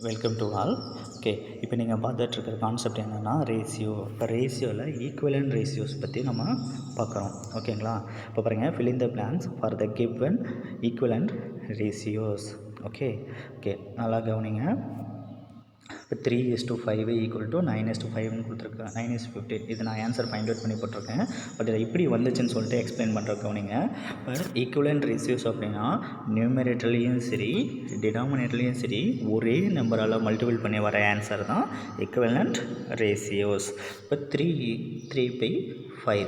Welcome to all. Okay, இப்போ நீங்கள் பார்த்துட்ருக்கிற concept என்னென்னா ரேஷியோ. இப்போ ரேஷியோவில் ஈக்குவலன்ட் ரேஷியோஸ் பற்றி நம்ம பார்க்குறோம். ஓகேங்களா? இப்போ பாருங்கள், fill in the blanks for the given equivalent ratios. Okay okay நல்லா கவனிங்க. இப்போ 3:5 ஈக்குவல் டு 9:5ன்னு கொடுத்துருக்கேன். 9:15 இது நான் ஆன்சர் ஃபைண்ட் அவுட் பண்ணி போட்டிருக்கேன். பட் இதை இப்படி வந்துச்சுன்னு சொல்லிட்டு எக்ஸ்பிளைன் பண்ணுற கவனிங்க. இப்போ ஈக்குவலன்ட் ரேஷியோஸ் அப்படின்னா நியூமரேட்டர்லேயும் சரி டினாமினேட்டர்லேயும் சரி ஒரே நம்பரால் மல்டிபிள் பண்ணி வர ஆன்சர் தான் ஈக்குவலன்ட் ரேஷியோஸ். இப்போ 3/5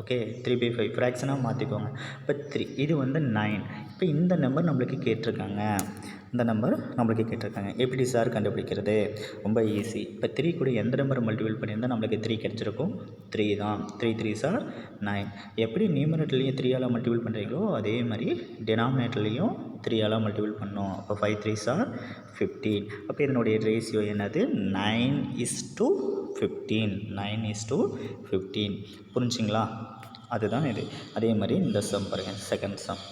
ஓகே 3/5 ஃப்ராக்ஷனாக மாற்றிக்கோங்க. இப்போ 3 இது வந்து 9. இப்போ இந்த நம்பர் நம்மளுக்கு கேட்டிருக்காங்க. எப்படி சார் கண்டுபிடிக்கிறது? ரொம்ப ஈஸி. இப்போ 3 கூட எந்த நம்பர் மல்டிபிள் பண்ணியிருந்தால் நம்மளுக்கு 3 கிடச்சிருக்கும்? 3 தான். 3 3s are 9. எப்படி நியூமரேட்டர்லேயும் 3ஆல் மல்டிபிள் பண்ணுறீங்களோ அதே மாதிரி டினாமினேட்டர்லேயும் 3ஆல் மல்டிபிள் பண்ணோம். அப்போ 5 3s are 15. அப்போ இதனுடைய ரேஷியோ என்னது? 9:15. 9:15 புரிஞ்சுங்களா? அதுதான் இது. அதே மாதிரி இந்த சம் பாருங்கள், செகண்ட் சம்.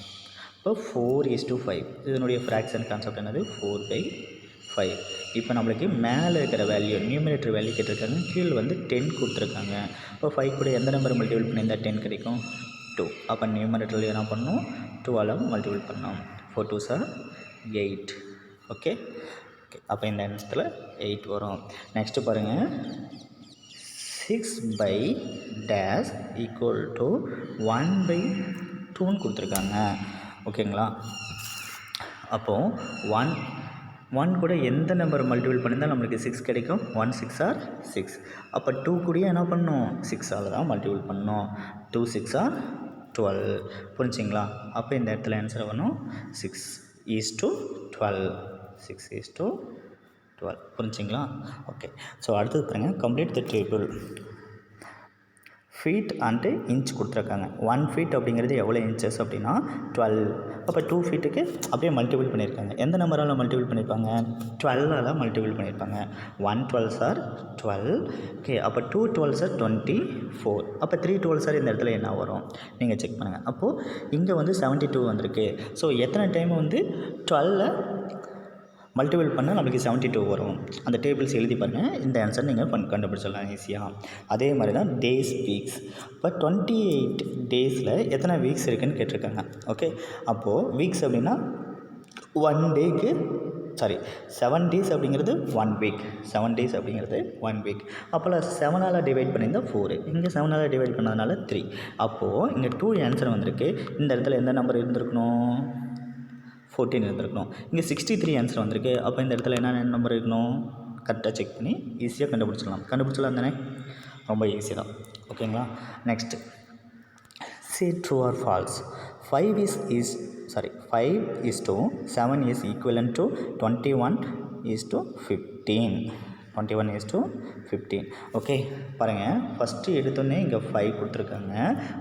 இப்போ 4:5 இதனுடைய ஃப்ராக்ஷன் கான்செப்ட் என்னது? 4/5. இப்போ நம்மளுக்கு மேலே இருக்கிற வேல்யூ நியூமரேட்டர் வேல்யூ கேட்டிருக்காங்க, கீழே வந்து 10 கொடுத்துருக்காங்க. இப்போ 5 கூட எந்த நம்பர் மல்டிபிள் பண்ணியிருந்தால் 10 கிடைக்கும்? 2. அப்போ நியூமரேட்டரில் என்ன பண்ணணும்? 2ஆல் மல்டிபிள் பண்ணோம். 4 2s are 8. ஓகே ஓகே அப்போ இந்த இடத்துல 8 வரும். நெக்ஸ்ட்டு பாருங்கள், 6/dash ஈக்குவல் டு 1/2ன்னு கொடுத்துருக்காங்க. ஓகேங்களா? அப்போது 1 கூட எந்த நம்பர் மல்டிபிள் பண்ணியிருந்தால் நம்மளுக்கு 6 கிடைக்கும்? 1 6 are 6. அப்போ 2 கூடயே என்ன பண்ணணும்? 6ஆல் தான் மல்டிபிள் பண்ணணும். 2 6 are 12. புரிஞ்சுங்களா? அப்போ இந்த இடத்துல ஆன்சர் வரணும் 6:12. 6:12 புரிஞ்சுங்களா? ஓகே. ஸோ அடுத்தது பாருங்கள், complete the table. Feet and inch கொடுத்துருக்காங்க. 1 feet அப்படிங்கிறது எவ்வளோ இன்ச்சஸ் அப்படின்னா 12. அப்போ 2 feetக்கு அப்படியே மல்டிபிள் பண்ணியிருக்காங்க. எந்த நம்பரால் மல்டிபிள் பண்ணியிருப்பாங்க? 12ஆல் மல்டிபிள் பண்ணியிருப்பாங்க. 1 12s are 12. ஓகே, அப்போ 2 12s are 24. அப்போ 3 12s are இந்த இடத்துல என்ன வரும்? நீங்கள் செக் பண்ணுங்கள். அப்போது இங்கே வந்து 72 வந்திருக்கு. ஸோ எத்தனை டைம் வந்து 12 மல்டிபிள் பண்ணால் நம்மளுக்கு 72 வரும். அந்த டேபிள்ஸ் எழுதி பாருங்கள். இந்த ஆன்சர் நீங்கள் கண்டுபிடிச்சிடலாம் ஈஸியாக. அதே மாதிரி தான் டேஸ் வீக்ஸ். இப்போ 28 டேஸில் எத்தனை வீக்ஸ் இருக்குதுன்னு கேட்டிருக்காங்க. ஓகே, அப்போது வீக்ஸ் அப்படின்னா 1 டேக்கு 7 days அப்படிங்கிறது 1 week. 7 days அப்படிங்கிறது 1 week. அப்போது 7ஆல் டிவைட் பண்ணியிருந்தால் 4. இங்கே 7ஆல் டிவைட் பண்ணதுனால 3. அப்போது இங்கே 2 ஆன்சர் வந்திருக்கு. இந்த இடத்துல எந்த நம்பர் இருந்திருக்கணும்? 14 இருந்திருக்கணும். இங்கே 63 ஆன்சர் வந்திருக்கு. அப்போ இந்த இடத்துல என்ன நம்பர் இருக்கணும்? கரெக்டாக செக் பண்ணி ஈஸியாக கண்டுபிடிச்சிடலாம் தானே? ரொம்ப ஈஸி தான். ஓகேங்களா? Next, say true or false. 5:7 is equivalent to 21:15. 21:15. Okay, பாருங்கள், ஃபஸ்ட்டு எடுத்தோடனே இங்கே 5 கொடுத்துருக்காங்க,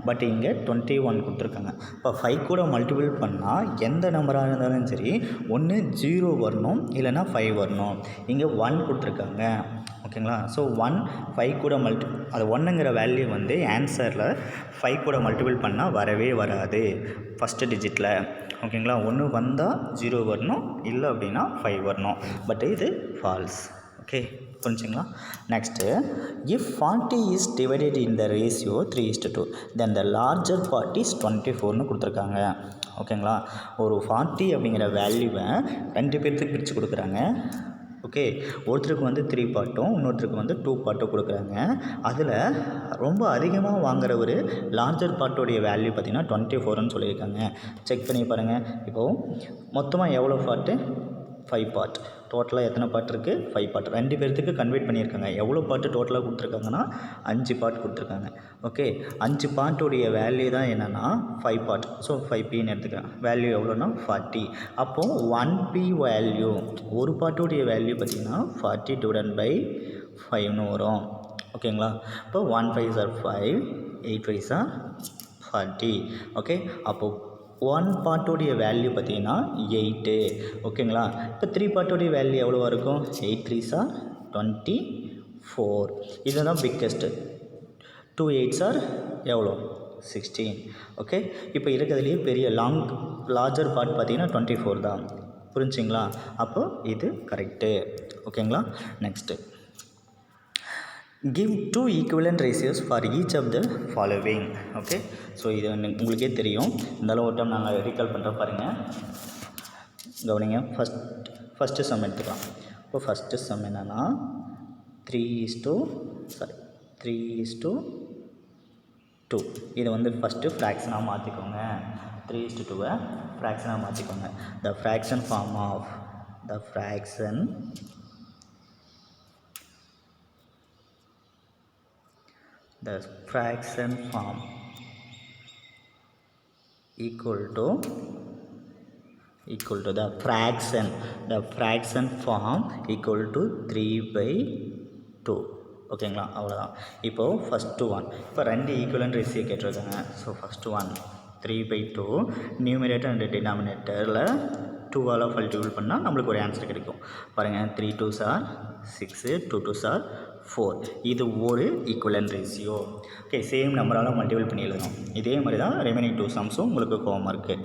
பட் இங்கே 21 கொடுத்துருக்காங்க. இப்போ 5 கூட மல்டிபிள் பண்ணால் எந்த நம்பராக இருந்தாலும் சரி ஒன்று 0 வரணும், இல்லைனா 5 வரணும். இங்கே 1 கொடுத்துருக்காங்க. ஓகேங்களா? ஸோ 5 கூட அது 1ங்கிற வேல்யூ வந்து ஆன்சரில் 5 கூட மல்டிபிள் பண்ணால் வரவே வராது ஃபஸ்ட்டு டிஜிட்டில். ஓகேங்களா? 1 வந்தால் 0 வரணும், இல்லை அப்படின்னா 5 வரணும். பட் இது ஃபால்ஸ். ஓகே, புரிஞ்சுங்களா? Next, if 40 is divided in the ratio 3:2 then the larger part is 24ன்னு கொடுத்துருக்காங்க. ஓகேங்களா? ஒரு 40 அப்படிங்கிற வேல்யூவை 2 பேர்த்துக்கு பிரித்து கொடுக்குறாங்க. ஓகே, ஒருத்தருக்கு வந்து 3 பார்ட்டும் இன்னொருத்தருக்கு வந்து 2 பார்ட்டும் கொடுக்குறாங்க. அதில் ரொம்ப அதிகமாக வாங்குகிற ஒரு லார்ஜர் பார்ட்டோடைய வேல்யூ பார்த்திங்கன்னா 24ன்னு சொல்லியிருக்காங்க. செக் பண்ணி பாருங்கள். இப்போது மொத்தமாக எவ்வளோ பார்ட்டு? 5 பார்ட். டோட்டலாக எத்தனை பார்ட் இருக்குது? 5 பார்ட். 2 பேர்த்துக்கு கன்வெர்ட் பண்ணியிருக்காங்க. எவ்வளோ பார்ட்டு டோட்டலாக கொடுத்துருக்காங்கன்னா 5 பார்ட் கொடுத்துருக்காங்க. ஓகே, 5 பார்ட்டோடைய வேல்யூ தான் என்னென்னா 5 பார்ட். ஸோ 5Pன்னு எடுத்துக்கிறேன். வேல்யூ எவ்வளோன்னா 40. அப்போது 1P வேல்யூ, ஒரு பார்ட்டோடைய வேல்யூ பார்த்திங்கன்னா 40 / 5ன்னு வரும். ஓகேங்களா? இப்போ 1 5s are 5, 8 5s are 40. Okay, அப்போது 1 பார்ட்டோடைய வேல்யூ பார்த்தீங்கன்னா 8. ஓகேங்களா? இப்போ 3 பார்ட்டோடைய வேல்யூ எவ்வளோவா இருக்கும்? 8 3s are 24. இதுதான் பிக்கெஸ்ட்டு. 2 8s are எவ்வளோ? 16. ஓகே, இப்போ இருக்கிறதுலேயே பெரிய லார்ஜர் பார்ட் பார்த்தீங்கன்னா 24 தான். புரிஞ்சுங்களா? அப்போது இது கரெக்டு. ஓகேங்களா? Next give two equivalent ratios for each of the following. Okay, so இது உங்களுக்கே தெரியும். இருந்தாலும் ஒரு டைம் நாங்கள் ரீகால் பண்ணுற பாருங்கள், கவனிங்க. ஃபஸ்ட்டு சம் எடுத்துக்கலாம். இப்போ ஃபஸ்ட்டு சம் என்னென்னா 3:2. இதை வந்து ஃபஸ்ட்டு ஃப்ராக்ஷனாக மாற்றிக்கோங்க. 3:2 ஃப்ராக்ஷனாக மாற்றிக்கோங்க. The fraction form of the fraction form equal to the fraction form equal to 3/2. ஓகேங்களா? அவ்வளோதான். இப்போது ஃபஸ்ட்டு ஒன், இப்போ ரெண்டு ஈக்குவலன்ட் ரேஷியோ கேட்டிருக்காங்க. So first one 3/2 numerator and டினாமினேட்டரில் 2ஆல் மல்டிபிள் பண்ணால் நம்மளுக்கு ஒரு ஆன்சர் கிடைக்கும். பாருங்கள், 3 2s are 6, 2 2s are 4. இது ஒரு ஈக்குவலன்ட் ரேஷியோ. ஓகே, சேம் நம்பரால் மல்டிபிள் பண்ணி எழுதணும். இதே மாதிரி தான் ரிமைனிங் 2 சம்ஸும் உங்களுக்கு ஹோம்ஒர்க்கு.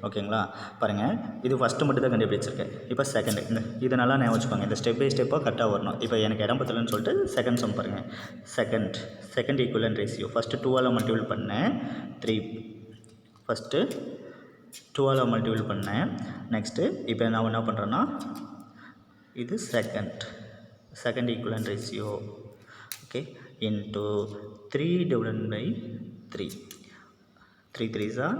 ஓகேங்களா? பாருங்கள், இது ஃபஸ்ட்டு மட்டும் தான் கண்டுபிடிச்சிருக்கேன். இப்போ செகண்டு, இது நல்லா ஞாபகம் வச்சுக்கோங்க. இந்த ஸ்டெப் பை ஸ்டெப்பாக கரெக்டாக வரணும். இப்போ எனக்கு இடம் பத்தலன்னு சொல்லிட்டு செகண்ட் சம் பாருங்கள். செகண்ட் ஈக்குவலன்ட் ரேஷியோ ஃபஸ்ட்டு 2ஆல் மல்டிபிள் பண்ணேன். 3 ஃபஸ்ட்டு 2ஆல் மல்டிபிள் பண்ணேன். நெக்ஸ்ட்டு இப்போ நான் என்ன பண்ணுறேன்னா, இது second equivalent ratio. Okay, into 3/3. 3 3s are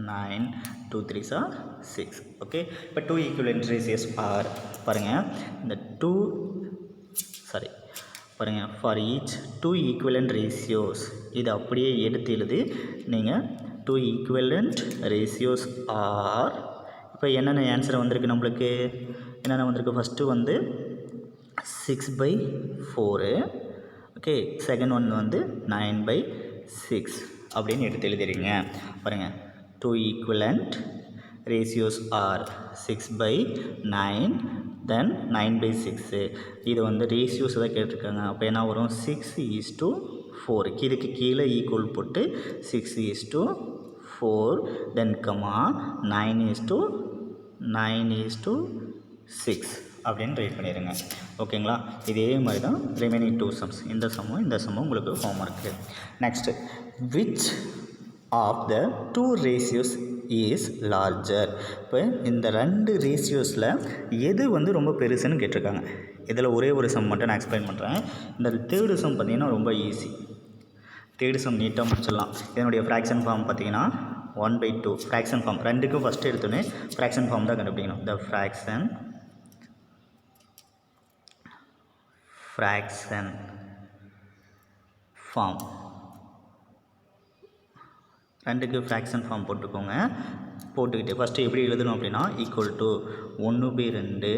9, 2 3s are 6. Okay, இப்போ 2 ஈக்குவலன்ட் ரேஷியோஸ் ஆர் பாருங்கள். இந்த பாருங்கள், ஃபார் ஈச் 2 ஈக்குவலன்ட் ரேஷியோஸ் இது அப்படியே எடுத்து எழுது நீங்கள். 2 ஈக்குவலன்ட் ரேஷியோஸ் ஆர், இப்போ என்னென்ன ஆன்சர் வந்திருக்கு நம்மளுக்கு, என்னென்ன வந்திருக்கு? ஃபஸ்ட்டு வந்து 6/4. ஓகே, செகண்ட் ஒன் வந்து 9/6 அப்படின்னு எடுத்து எழுதிடுங்க. பாருங்கள், 2 ஈக்குவலன்ட் ரேஷியோஸ் ஆர் 6/9 தென் 9/6. இது வந்து ரேஷியோஸ் தான் கேட்டிருக்காங்க. அப்போ என்ன வரும்? 6:4. இதுக்கு கீழே ஈக்குவல் போட்டு 6:4 தென் 9:6 அப்படின்னு ரைட் பண்ணிடுங்க. ஓகேங்களா? இதே மாதிரி தான் ரிமைனிங் 2 சம்ஸ். இந்த சம்மும் உங்களுக்கு homework. Next, which of the 2 ratios is larger? இப்போ இந்த 2 ரேஷியோஸில் எது வந்து ரொம்ப பெருசுன்னு கேட்டிருக்காங்க. இதில் ஒரே ஒரு சம் மட்டும் நான் எக்ஸ்பிளைன் பண்ணுறேன். இந்த தேர்டு சம் பார்த்திங்கன்னா ரொம்ப ஈஸி. தேர்டு சம் நீட்டாக முடிச்சிடலாம். இதனுடைய ஃப்ராக்ஷன் ஃபார்ம் பார்த்திங்கன்னா 1/2. ஃப்ராக்ஷன் ஃபார்ம் ரெண்டுக்கும் ஃபஸ்ட்டு எடுத்தோன்னே ஃப்ராக்ஷன் ஃபார்ம் தான் கண்டுபிடிக்கணும். த ஃப்ராக்ஷன் ஃபார்ம் ரெண்டுக்கு ஃப்ராக்ஷன் ஃபார்ம் போட்டுக்கிட்டு ஃபஸ்ட்டு எப்படி எழுதணும் அப்படின்னா, ஈக்குவல் டு 1/2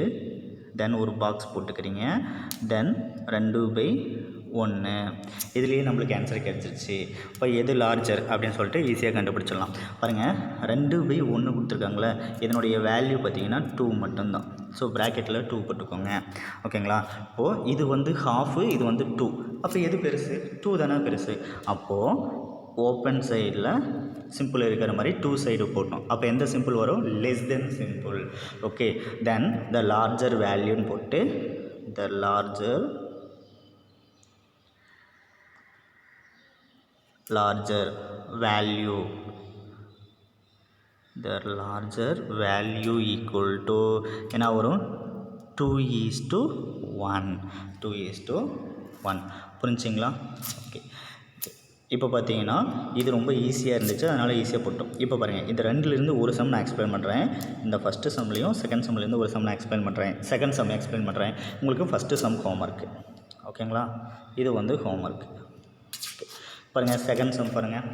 தென் ஒரு பாக்ஸ் போட்டுக்கிறீங்க, தென் 2/1. இதுலேயே நம்மளுக்கு ஆன்சர் கிடச்சிருச்சு. இப்போ எது லார்ஜர் அப்படின்னு சொல்லிட்டு ஈஸியாக கண்டுபிடிச்சிடலாம். பாருங்கள், 2/1 கொடுத்துருக்காங்களே, இதனுடைய வேல்யூ பார்த்திங்கன்னா 2 மட்டும்தான். ஸோ ப்ராக்கெட்டில் 2 போட்டுக்கோங்க. ஓகேங்களா? இப்போது இது வந்து ஹாஃபு, இது வந்து 2. அப்போ எது பெருசு? 2 தானே பெருசு. அப்போது ஓப்பன் சைடில் சிம்பிள் இருக்கிற மாதிரி 2 சைடு போட்டோம். அப்போ எந்த சிம்பிள் வரும்? Less then simple. Okay, then the larger வேல்யூன்னு போட்டு the larger value equal to என்ன வரும்? 2:1. புரிஞ்சுங்களா? ஓகே, இப்போ பார்த்தீங்கன்னா இது ரொம்ப ஈஸியாக இருந்துச்சு, அதனால் ஈஸியாக போட்டோம். இப்போ பாருங்கள், இந்த ரெண்டுலேருந்து ஒரு சம் நான் எக்ஸ்பிளைன் பண்ணுறேன். இந்த ஃபஸ்ட்டு சம்லேயும் செகண்ட் சம்லேருந்து ஒரு சம் நான் எக்ஸ்பிளைன் பண்ணுறேன். செகண்ட் சம் எக்ஸ்பிளைன் பண்ணுறேன். உங்களுக்கு ஃபஸ்ட்டு சம் ஹோம்ஒர்க்கு. ஓகேங்களா? இது வந்து ஹோம்ஒர்க்கு. ஓகே, பாருங்கள், செகண்ட் சம் பாருங்கள்.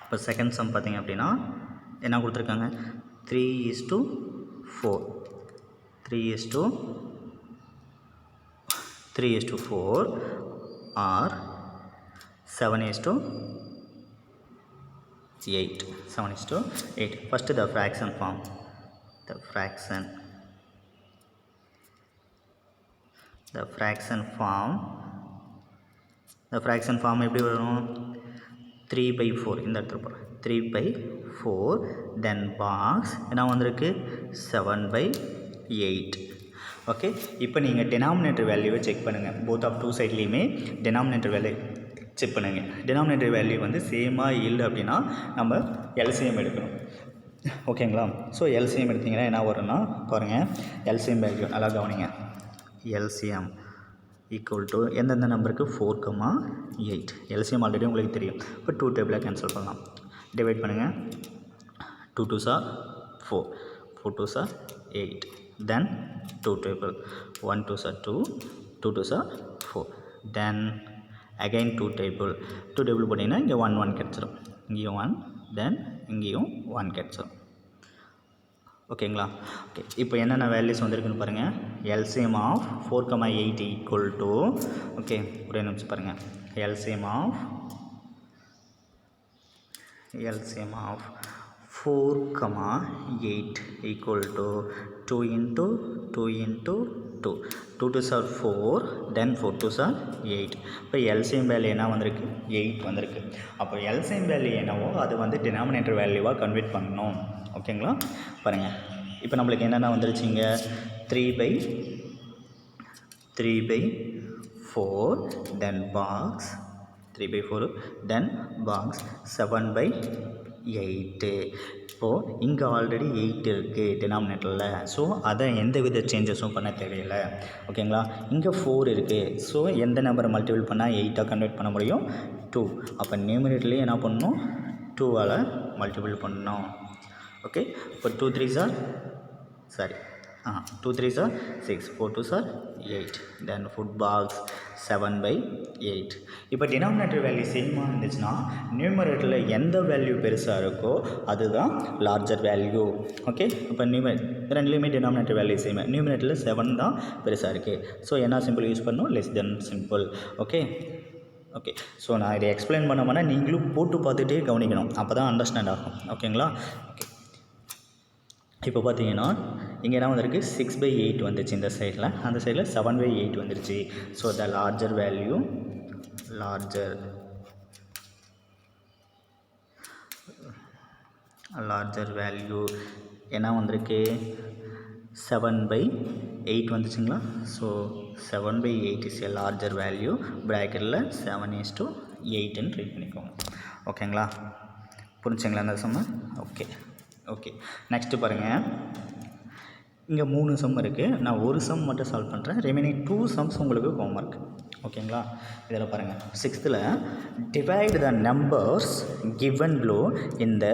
இப்போ செகண்ட் சம் பார்த்திங்க அப்படின்னா என்ன கொடுத்துருக்காங்க? 3:4. 3:4 R 7:8. 7:8. First the fraction form. The fraction form எப்படி வரும்? 3/4 இந்த இடத்துல போகிறேன். 3/4 then box என்ன வந்திருக்கு 7/8. ஓகே, இப்போ நீங்கள் டினாமினேட்டர் வேல்யூவை செக் பண்ணுங்கள். போத் ஆஃப் டூ சைட்லேயுமே டினாமினேட்டர் வேல்யூ செக் பண்ணுங்கள். டினாமினேட்டர் வேல்யூ வந்து சேமாக இல்லை அப்படின்னா நம்ம எல்சிஎம் எடுக்கணும். ஓகேங்களா? ஸோ எல்சிஎம் எடுத்திங்கன்னா என்ன வரும்னா பாருங்கள், எல்சிஎம் வேல்யூ நல்லா கவனிங்க. எல்சிஎம் ஈக்குவல் டு எந்தெந்த நம்பருக்கு 4,8. எல்சிஎம் ஆல்ரெடி உங்களுக்கு தெரியும். இப்போ 2 டேபிளாக கேன்சல் பண்ணலாம். டிவைட் பண்ணுங்கள். 2 2s are 4, 4 2s are 8, then 2 table, 1 2s are 2, 2 2s are 4, then again 2 table போட்டிங்கன்னா இங்கே 1 1 கிடச்சிடும். இங்கேயும் 1, then இங்கேயும் 1 கிடச்சிடும். ஓகேங்களா? ஓகே, இப்போ என்னென்ன வேல்யூஸ் வந்திருக்குன்னு பாருங்கள். LCM of 4,8 equal to, okay ஒரே நிமிஷம் பாருங்கள். LCM of 4,8 equal to 2 into 2 into 2. 2 2s are 4, then 4 2s are 8. இப்போ எல்சிஎம் வேல்யூ என்ன வந்திருக்கு? 8 வந்திருக்கு. அப்போ எல்சிஎம் வேல்யூ என்னவோ அது வந்து டினாமினேட்டர் வேல்யூவாக கன்வெர்ட் பண்ணணும். ஓகேங்களா? பாருங்கள், இப்போ நம்மளுக்கு என்னென்ன வந்துருச்சுங்க? 3/4 then box 3/4 then box 7/8. இப்போது இங்கே ஆல்ரெடி 8 இருக்குது டினாமினேட்டரில். ஸோ அதை எந்த வித சேஞ்சஸும் பண்ண தேவையில்லை. ஓகேங்களா? இங்கே 4 இருக்குது. ஸோ எந்த நம்பரை மல்டிபிள் பண்ணால் 8ஆக கன்வெர்ட் பண்ண முடியும்? 2. அப்போ நியூமரேட்டர்லேயே என்ன பண்ணணும்? 2ஆல் மல்டிபிள் பண்ணணும். ஓகே, இப்போ 2 3s are 6, 4 2s are 8, then food box 7/8. இப்போ டினாமினேட்டர் வேல்யூ சேமாக இருந்துச்சுன்னா நியூமரேட்டரில் எந்த வேல்யூ பெருசாக இருக்கோ அதுதான் லார்ஜர் வேல்யூ. ஓகே, இப்போ ரெண்டுலேயுமே டினாமினேட்டர் வேல்யூ சேம். நியூமரேட்டரில் 7 தான் பெருசாக இருக்குது. ஸோ என்ன சிம்பிள் யூஸ் பண்ணணும்? Less then simple. Okay, so நான் இதை எக்ஸ்பிளைன் பண்ணோம்னா நீங்களும் போட்டு பார்த்துட்டே கவனிக்கணும். அப்போ தான் அண்டர்ஸ்டாண்ட் ஆகும். ஓகேங்களா? ஓகே, இப்போ பார்த்தீங்கன்னா இங்கே என்ன வந்திருக்கு? 6/8 வந்துச்சு இந்த சைடில். அந்த சைடில் 7/8 வந்துருச்சு. ஸோ த லார்ஜர் வேல்யூ என்ன வந்திருக்கு? 7/8 வந்துச்சுங்களா? So 7/8 is a larger value. ப்ராக்கெட்டில் 7:8ன்னு ட்ரீட் பண்ணிக்கோங்க. ஓகேங்களா? புரிஞ்சுங்களா அந்த சம்மு? ஓகே, நெக்ஸ்ட்டு பாருங்கள். இங்கே 3 சம் இருக்குது. நான் ஒரு சம் மட்டும் சால்வ் பண்ணுறேன். ரிமைனிங் 2 சம்ஸ் உங்களுக்கு ஹோம்ஒர்க். ஓகேங்களா? இதில் பாருங்கள். 6th divide the numbers given below in the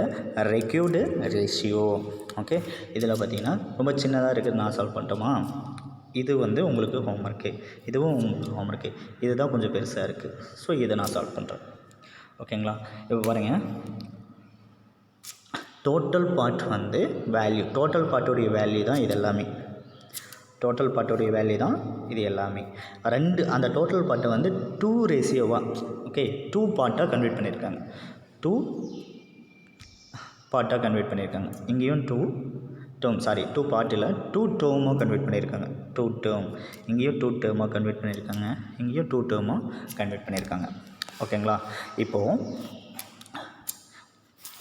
required ratio. Okay, இதில் பார்த்தீங்கன்னா ரொம்ப சின்னதாக இருக்குது. நான் சால்வ் பண்ணிட்டோமா? இது வந்து உங்களுக்கு ஹோம்ஒர்க்கு, இதுவும் உங்களுக்கு ஹோம்ஒர்க்கு. இதுதான் கொஞ்சம் பெருசாக இருக்குது. ஸோ இதை நான் சால்வ் பண்ணுறேன். ஓகேங்களா? இப்போ பாருங்கள், டோட்டல் பார்ட் வந்து வேல்யூ, டோட்டல் பார்ட்டுடைய வேல்யூ தான் இது எல்லாமே. இது எல்லாமே அந்த டோட்டல் பார்ட்டை வந்து 2 ரேஷியோவாக, ஓகே 2 பார்ட்டாக கன்வெர்ட் பண்ணியிருக்காங்க. 2 பார்ட்டாக கன்வெர்ட் பண்ணியிருக்காங்க. இங்கேயும் 2 பார்ட்டில் 2 டேர்மாக கன்வெர்ட் பண்ணியிருக்காங்க. 2 டேர்ம் இங்கேயும் 2 டேர்மாக கன்வெர்ட் பண்ணியிருக்காங்க. இங்கேயும் 2 டேர்மாக கன்வெர்ட் பண்ணியிருக்காங்க. ஓகேங்களா? இப்போது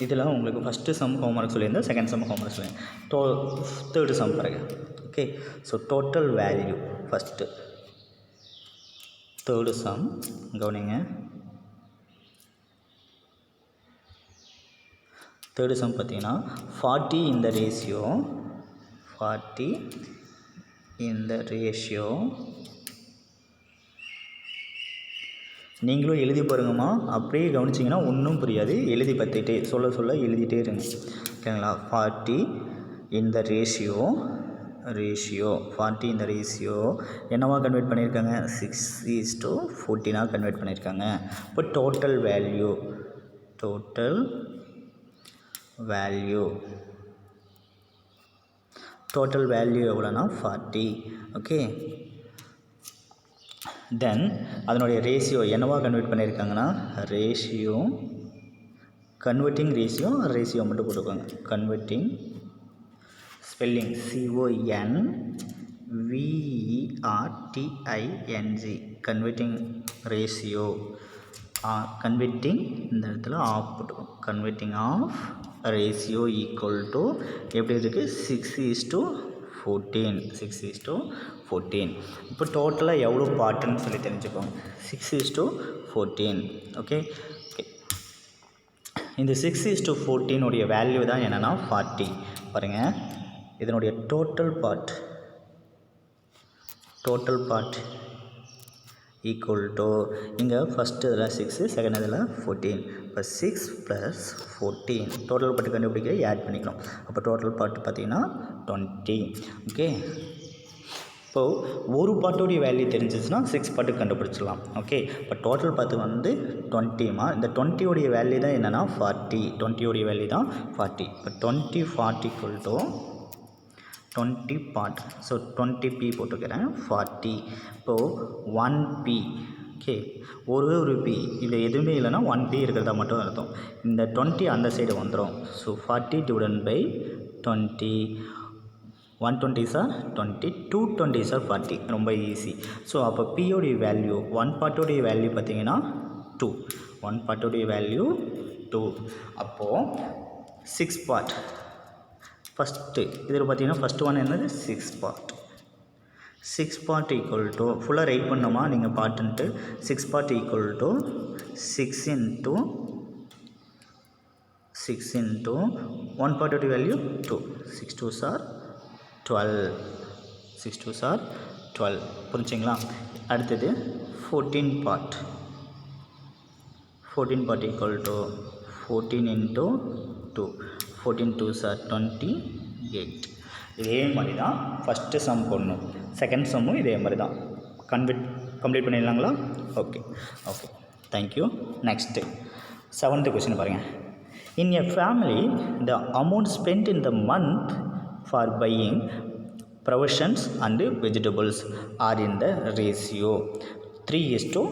இதில் உங்களுக்கு ஃபஸ்ட்டு சம் ஹோம்ஒர்க் சொல்லியிருந்தேன், செகண்ட் சம் ஹோம்ஒர்க் சொல்லியிருந்தேன். தேர்டு சம் பாருங்கள். Okay, so total value first third some கவனிங்க. தேர்டு சம் பார்த்தீங்கன்னா 40 in the ratio நீங்களும் எழுதி பாருங்கம்மா. அப்படியே கவனிச்சிங்கன்னா ஒன்றும் புரியாது. எழுதி பார்த்துட்டே சொல்ல எழுதிட்டே இருங்க. ஓகேங்களா? 40 in the ratio 40 in the ratio என்னவா கன்வெர்ட் பண்ணியிருக்காங்க? 6:14 கன்வெர்ட் பண்ணியிருக்காங்க. இப்போ டோட்டல் வேல்யூ எவ்வளோனா 40. ஓகே, தென் அதனுடைய ரேஷியோ என்னவா கன்வெர்ட் பண்ணியிருக்காங்கன்னா கன்வெர்ட்டிங் ரேஷியோ மட்டும் போட்டுக்கோங்க. Converting spelling CONVERTING converting ratio. Converting இந்த இடத்துல ஆஃப் போட்டுக்கோம். Converting of ratio equal to எப்படி இருக்குது 6:14. 6:14. இப்போ டோட்டலாக எவ்வளோ பார்ட்டுன்னு சொல்லி தெரிஞ்சுக்கோங்க. 6:14. ஓகே. இந்த 6:14 உடைய வேல்யூ தான் என்னென்னா 40. பாருங்கள், இதனுடைய டோட்டல் பார்ட் ஈக்குவல் டு இங்கே ஃபஸ்ட்டு இதில் 6, செகண்ட் இதில் 14. இப்போ 6 + 14 டோட்டல் பார்ட்டு கண்டுபிடிக்க ஆட் பண்ணிக்கணும். அப்போ டோட்டல் பார்ட் பார்த்திங்கன்னா 20. ஓகே. இப்போது ஒரு பார்ட்டோடைய வேல்யூ தெரிஞ்சிச்சுன்னா 6 பார்ட்டு கண்டுபிடிச்சிடலாம். ஓகே. இப்போ டோட்டல் பார்த்து வந்து 20மா, இந்த 20 உடைய வேல்யூ தான் என்னென்னா 40. 20 உடைய வேல்யூ தான் 40. இப்போ 20 40 = 20 பார்ட். ஸோ 20p போட்டுக்கிறேன். 40. இப்போது 1p. ஓகே. ஒரு p இல்லை எதுவுமே இல்லைன்னா 1p இருக்கிறதா மட்டும் அர்த்தம். இந்த 20 அந்த சைடு வந்துடும். ஸோ 40 / 20. 120 sir 20, 220 sir 40. ரொம்ப ஈஸி. ஸோ அப்போ பியோடைய வேல்யூ 1 பார்ட்டோடைய வேல்யூ பார்த்திங்கன்னா 2. 1 பார்ட்டோடைய வேல்யூ 2. அப்போது 6 பார்ட் ஃபஸ்ட்டு இதில் பார்த்திங்கன்னா ஃபஸ்ட்டு ஒன் என்னது 6 பார்ட். 6 பார்ட் ஈக்குவல் டு ஃபுல்லாக ரைட் பண்ணோமா நீங்கள் பார்ட்டுன்ட்டு 6 பார்ட் ஈக்குவல் டு 6 × 1 பார்ட்டோடைய value 2. 6 2s are 12. 6 2s are 12. புரிஞ்சுங்களா? அடுத்தது 14 part. 14 part equal to 14 × 2. 14 2s are 28. இதே மாதிரி தான் ஃபஸ்ட்டு சம் போடணும். செகண்ட் சம்மும் இதே மாதிரி தான். கம்ப்ளீட் பண்ணிடலாங்களா? Okay. Thank you. Next 7th question பாருங்கள். In a family, the amount spent in the month for buying provisions and vegetables are in the ratio 3:2.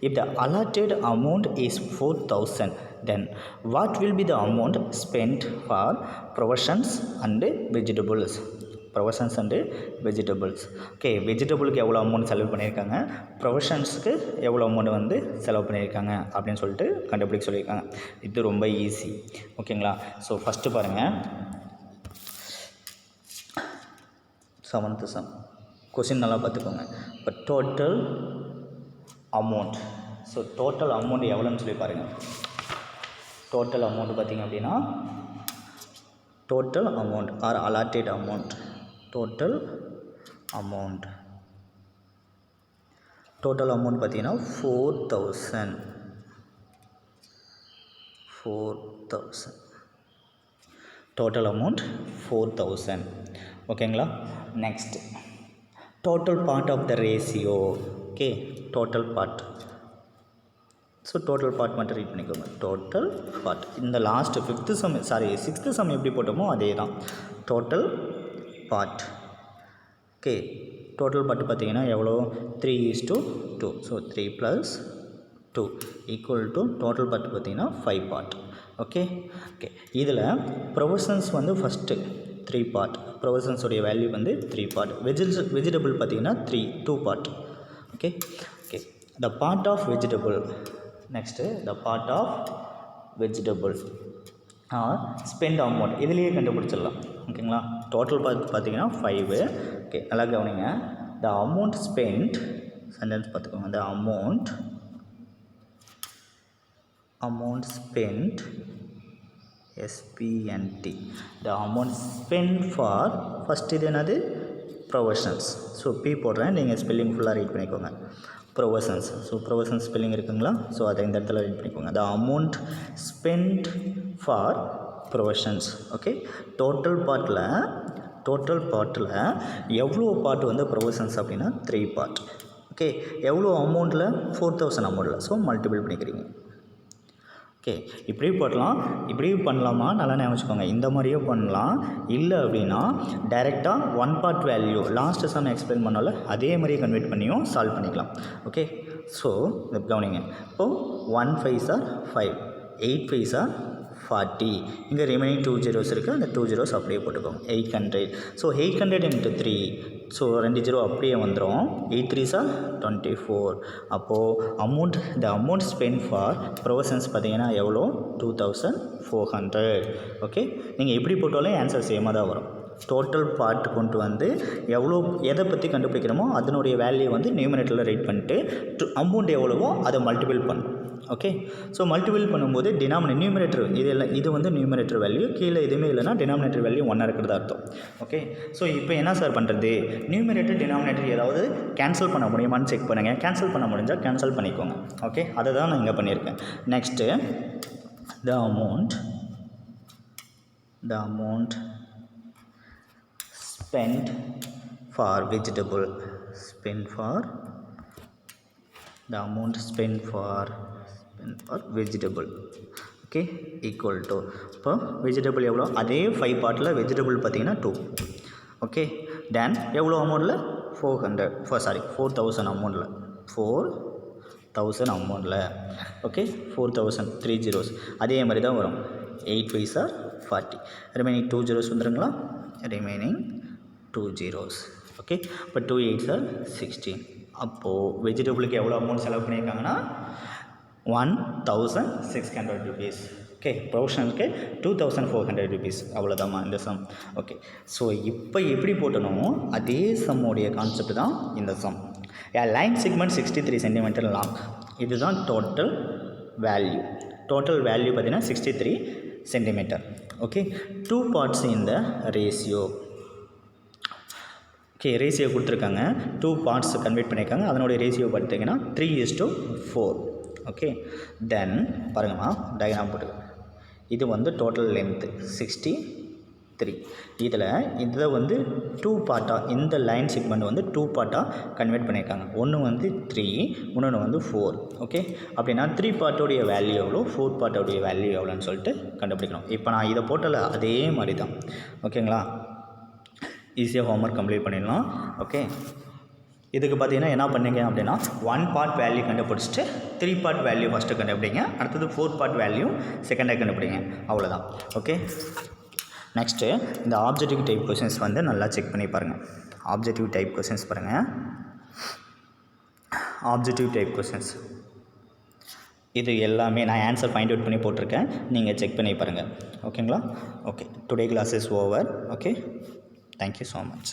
If the allotted amount is 4,000, then what will be the amount spent for provisions and vegetables? Okay. வெஜிடபிளுக்கு எவ்வளோ amount செலவு பண்ணியிருக்காங்க, ப்ரொவிஷன்ஸுக்கு எவ்வளோ amount வந்து செலவு பண்ணியிருக்காங்க அப்படின்னு சொல்லிட்டு கண்டுபிடிக்க சொல்லியிருக்காங்க. இது ரொம்ப ஈஸி. ஓகேங்களா? ஸோ ஃபஸ்ட்டு பாருங்கள், 7th சம் கொஸ்டின் நல்லா பார்த்துக்கோங்க. இப்போ total amount. So total amount எவ்வளோன்னு சொல்லி பாருங்கள். டோட்டல் அமௌண்ட் பார்த்திங்க அப்படின்னா total amount or allotted amount. Total amount பார்த்திங்கன்னா 4,000. Total amount 4,000. ஓகேங்களா? Next total part of the ratio. Okay. Total part. So total part மட்டும் ரீட் பண்ணிக்கோங்க. டோட்டல் பார்ட் இந்த லாஸ்ட் 6th சம் எப்படி போட்டோமோ அதே தான். Total part. Okay. Total part பார்த்திங்கன்னா எவ்வளோ 3:2. So 3 + 2 equal to total part பார்த்திங்கன்னா 5 பார்ட். ஓகே. இதில் ப்ரொவிஷன்ஸ் வந்து ஃபஸ்ட்டு 3 பார்ட். ப்ரொவிஷன்ஸோடைய வேல்யூ வந்து 3 பார்ட். வெஜிடபிள் பார்த்திங்கன்னா 2 part. Okay. The part of vegetable. Next the part of vegetable or spend amount இதுலேயே கண்டுபிடிச்சிடலாம். ஓகேங்களா? டோட்டல் பார்த்திங்கன்னா 5. ஓகே. நல்லா கவனிங்க. த அமௌண்ட் ஸ்பெண்ட் சென்டென்ஸ் பார்த்துக்கோங்க. The amount spend SPENT. The amount spend for first இது என்னது ப்ரொவிஷன்ஸ். ஸோ பி போடுறேன், நீங்கள் ஸ்பெல்லிங் ஃபுல்லாக ரீட் பண்ணிக்கோங்க. ப்ரொவிஷன்ஸ். ஸோ ப்ரொவிஷன்ஸ் ஸ்பெல்லிங் இருக்குங்களா? ஸோ அதை இந்த இடத்துல ரீட் பண்ணிக்கோங்க. The amount spend for provisions. Okay. Total பார்ட்டில் எவ்வளோ பார்ட் வந்து ப்ரொவிஷன்ஸ் அப்படின்னா 3 பார்ட். ஓகே. எவ்வளோ அமௌண்ட்டில் 4,000 அமௌண்ட்டில். ஸோ மல்டிபிள் பண்ணிக்கிறீங்க. ஓகே. இப்படி போடலாம், இப்படி பண்ணலாமா? நல்லா ஞாபகம். இந்த மாதிரியே பண்ணலாம். இல்லை அப்படின்னா டைரெக்டாக 1 part value last sum explain பண்ணால அதே மாதிரியே கன்வெர்ட் பண்ணியும் சால்வ் பண்ணிக்கலாம். ஓகே. ஸோ கவனிங்க. இப்போது 1 5s are 5, 8 5s are 40. இங்கே ரிமைனிங் 2 zeros இருக்குது. அந்த 2 zeros அப்படியே போட்டுக்கோங்க. 800. ஸோ 800 × 3 ஸோ 2 ஜீரோ அப்படியே வந்துடும். 8 3s are 24. அப்போது the amount spend for provisions பார்த்தீங்கன்னா எவ்வளோ? 2400. ஓகே, நீங்கள் எப்படி போட்டாலும் ஆன்சர் சேமாக தான் வரும். டோட்டல் பார்ட் கொண்டு வந்து எவ்வளோ எதை பற்றி கண்டுபிடிக்கிறோமோ அதனுடைய வேல்யூ வந்து நியூமரேட்டரில் ரைட் பண்ணிட்டு அமௌண்ட் எவ்வளவோ அதை மல்டிபிள் பண்ணணும். ஓகே, ஸோ மல்டிபிள் பண்ணும்போது நியூமரேட்டர் இது வந்து நியூமரேட்டர் வேல்யூ, கீழே எதுவுமே இல்லைனா டினாமினேட்டர் வேல்யூ 1 இருக்கிறதா அர்த்தம். ஓகே, ஸோ இப்போ என்ன சார் பண்ணுறது? நியூமரேட்டர் டினாமினேட்டர் ஏதாவது கேன்சல் பண்ண முடியுமான்னு செக் பண்ணுங்கள். கேன்சல் பண்ண முடிஞ்சால் கேன்சல் பண்ணிக்கோங்க. ஓகே, அதை தான் நான் இங்கே பண்ணியிருக்கேன். Next the amount spent for vegetable, the amount spent for vegetable, okay, equal to இப்போ வெஜிடபிள் எவ்வளோ? அதே 5 பார்ட்டில் வெஜிடபிள் பார்த்தீங்கன்னா 2. ஓகே, தென் எவ்வளோ அமௌண்ட்டில்? 4000 அமௌண்ட்டில் 4000 அமௌண்ட்டில். ஓகே, 4000 3 zeros அதே மாதிரி தான் வரும். 8 5s are 40. ரிமைனிங் 2 zeros வந்துடுங்களா? Remaining 2 zeros. ஓகே, இப்போ 2 8s are 16. அப்போது வெஜிடபிளுக்கு எவ்வளோ அமௌண்ட் செலவு பண்ணியிருக்காங்கன்னா 1600 rupees. ஓகே, ப்ரொவிஷனுக்கு 2400 rupees. அவ்வளோதாம்மா இந்த சம். ஓகே, ஸோ இப்போ எப்படி போட்டணும் அதே சம்முடைய கான்செப்ட் தான் இந்த சம். லைன் செக்மெண்ட் 63 cm லாங். இதுதான் டோட்டல் வேல்யூ பார்த்தீங்கன்னா 63 cm. Okay, 2 parts in the ratio. Okay, ratio கொடுத்துருக்காங்க, 2 parts கன்வெர்ட் பண்ணியிருக்காங்க. அதனுடைய ரேஷியோ பார்த்தீங்கன்னா 3:4. ஓகே, தென் பாருங்கம்மா டயக்ராம் போட்டுருக்கேன். இது வந்து டோட்டல் லென்த்து 63. இதில் வந்து 2 பார்ட்டாக இந்த லைன் செக்மெண்ட் வந்து 2 பார்ட்டாக கன்வெர்ட் பண்ணியிருக்காங்க. ஒன்று வந்து 3, இன்னொன்று வந்து 4. ஓகே, அப்படின்னா 3 பார்ட்டோடைய வேல்யூ எவ்வளோ, 4 பார்ட்டோடைய வேல்யூ எவ்வளோன்னு சொல்லிட்டு கண்டுபிடிக்கணும். இப்போ நான் இதை போட்டல அதே மாதிரி தான். ஓகேங்களா, ஈஸியாக ஹோம்ஒர்க் கம்ப்ளீட் பண்ணிடலாம். ஓகே, இதுக்கு பார்த்தீங்கன்னா என்ன பண்ணீங்க அப்படின்னா 1 பார்ட் வேல்யூ கண்டுபிடிச்சிட்டு 3 பார்ட் வேல்யூ ஃபஸ்ட்டு கண்டுபிடிங்க, அடுத்தது 4 பார்ட் வேல்யூ செகண்டாக கண்டுபிடிங்க. அவ்வளோதான். ஓகே, நெக்ஸ்ட்டு இந்த ஆப்ஜெக்டிவ் டைப் கொஷின்ஸ் வந்து நல்லா செக் பண்ணி பாருங்கள். ஆப்ஜெக்டிவ் டைப் கொஷின்ஸ் பாருங்கள். ஆப்ஜெக்டிவ் டைப் கொஷின்ஸ் இது எல்லாமே நான் ஆன்சர் ஃபைண்ட் அவுட் பண்ணி போட்டிருக்கேன், நீங்கள் செக் பண்ணி பாருங்கள். ஓகேங்களா? Okay, today class is over. Okay, thank you so much.